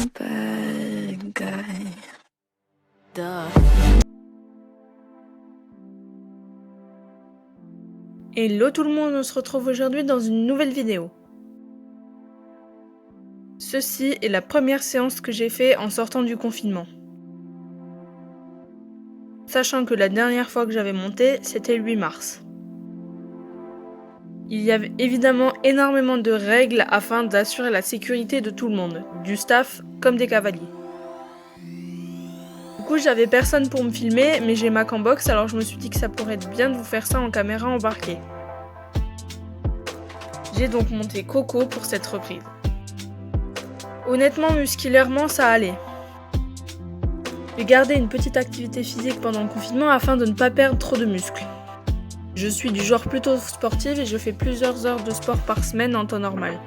bad guy. Hello tout le monde, on se retrouve aujourd'hui dans une nouvelle vidéo. Ceci est la première séance que j'ai fait en sortant du confinement. Sachant que la dernière fois que j'avais monté, c'était le 8 mars. Il y avait évidemment énormément de règles afin d'assurer la sécurité de tout le monde, du staff comme des cavaliers. Du coup, j'avais personne pour me filmer, mais j'ai Mac en box, alors je me suis dit que ça pourrait être bien de vous faire ça en caméra embarquée. J'ai donc monté Coco pour cette reprise. Honnêtement, musculairement, ça allait. J'ai gardé une petite activité physique pendant le confinement afin de ne pas perdre trop de muscles. Je suis du genre plutôt sportive et je fais plusieurs heures de sport par semaine en temps normal.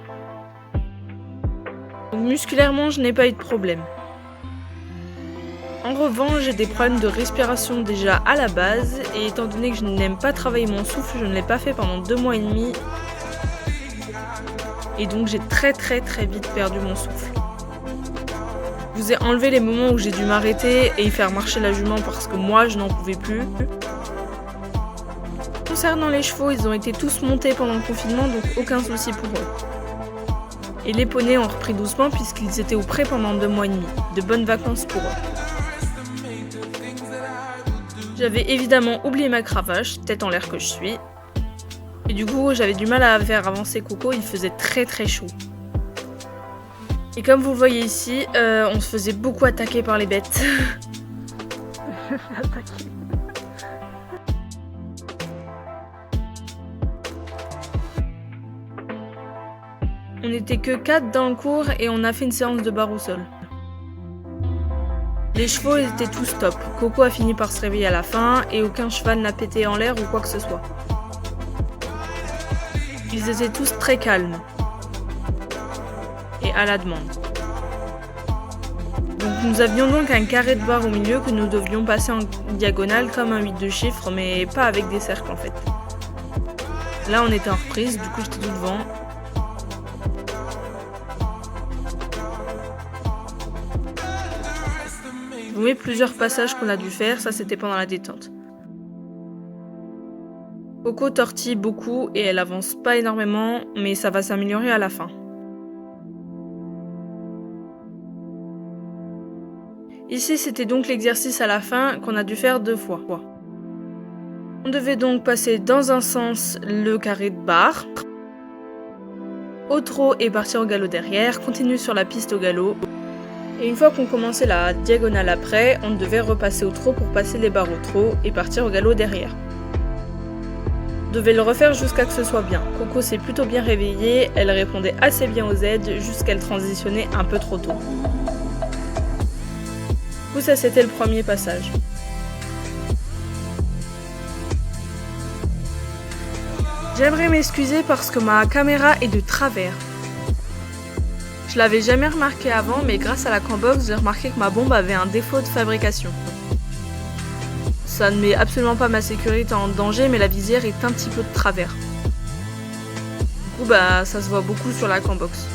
Donc musculairement, je n'ai pas eu de problème. En revanche, j'ai des problèmes de respiration déjà à la base, et étant donné que je n'aime pas travailler mon souffle, je ne l'ai pas fait pendant 2 mois et demi. Et donc j'ai très vite perdu mon souffle. Je vous ai enlevé les moments où j'ai dû m'arrêter et y faire marcher la jument parce que moi je n'en pouvais plus. Concernant les chevaux, ils ont été tous montés pendant le confinement, donc aucun souci pour eux. Et les poneys ont repris doucement puisqu'ils étaient au pré pendant 2 mois et demi. De bonnes vacances pour eux. J'avais évidemment oublié ma cravache, tête en l'air que je suis. Et du coup, j'avais du mal à faire avancer Coco, il faisait très chaud. Et comme vous le voyez ici, on se faisait beaucoup attaquer par les bêtes. On n'était que 4 dans le cours et on a fait une séance de barre au sol. Les chevaux étaient tous top. Coco a fini par se réveiller à la fin et aucun cheval n'a pété en l'air ou quoi que ce soit. Ils étaient tous très calmes et à la demande. Donc nous avions donc un carré de barre au milieu que nous devions passer en diagonale comme un 8 de chiffres, mais pas avec des cercles en fait. Là on était en reprise, du coup j'étais tout devant. Je vous mets plusieurs passages qu'on a dû faire, ça c'était pendant la détente. Coco tortille beaucoup et elle avance pas énormément, mais ça va s'améliorer à la fin. Ici c'était donc l'exercice à la fin qu'on a dû faire 2 fois. On devait donc passer dans un sens le carré de barre, au trot et partir au galop derrière, continuer sur la piste au galop. Et une fois qu'on commençait la diagonale après, on devait repasser au trot pour passer les barres au trot et partir au galop derrière. On devait le refaire jusqu'à ce que ce soit bien. Coco s'est plutôt bien réveillée, elle répondait assez bien aux aides jusqu'à transitionnait un peu trop tôt. Du coup ça c'était le premier passage. J'aimerais m'excuser parce que ma caméra est de travers. Je l'avais jamais remarqué avant, mais grâce à la Cambox, j'ai remarqué que ma bombe avait un défaut de fabrication. Ça ne met absolument pas ma sécurité en danger, mais la visière est un petit peu de travers. Du coup, ça se voit beaucoup sur la Cambox.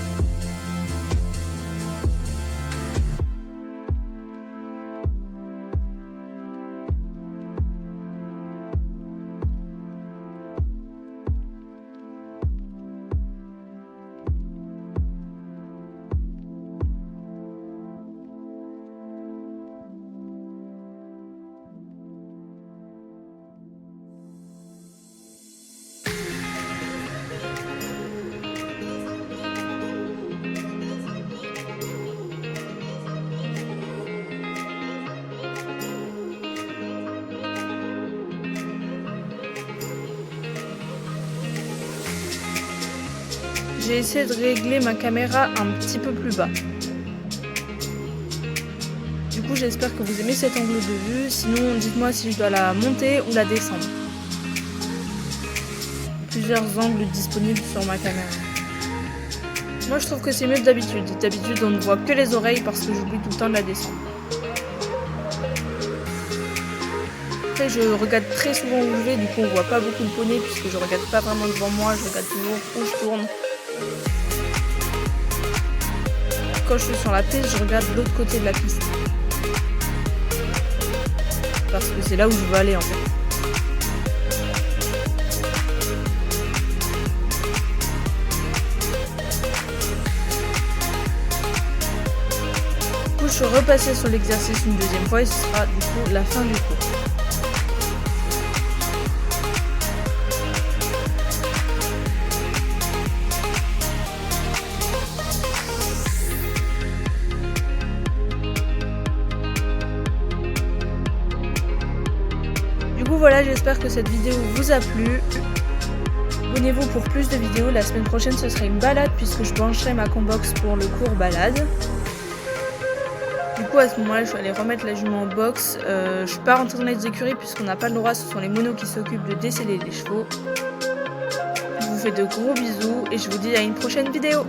J'ai essayé de régler ma caméra un petit peu plus bas. Du coup, j'espère que vous aimez cet angle de vue, sinon dites-moi si je dois la monter ou la descendre. Plusieurs angles disponibles sur ma caméra. Moi, je trouve que c'est mieux que d'habitude. D'habitude, on ne voit que les oreilles parce que j'oublie tout le temps de la descendre. Après, je regarde très souvent où je vais, du coup on voit pas beaucoup le poney puisque je regarde pas vraiment devant moi, je regarde toujours où je tourne. quand je suis sur la piste, je regarde de l'autre côté de la piste. Parce que c'est là où je veux aller en fait. Du coup, je suis repassée sur l'exercice une deuxième fois et ce sera du coup la fin du cours. Du coup voilà, j'espère que cette vidéo vous a plu. Abonnez-vous pour plus de vidéos. La semaine prochaine ce sera une balade puisque je brancherai ma combox pour le cours balade. Du coup à ce moment là je vais aller remettre la jument en box. Je suis pas rentrée dans les écuries puisqu'on n'a pas le droit, ce sont les monos qui s'occupent de déceler les chevaux. Je vous fais de gros bisous et je vous dis à une prochaine vidéo.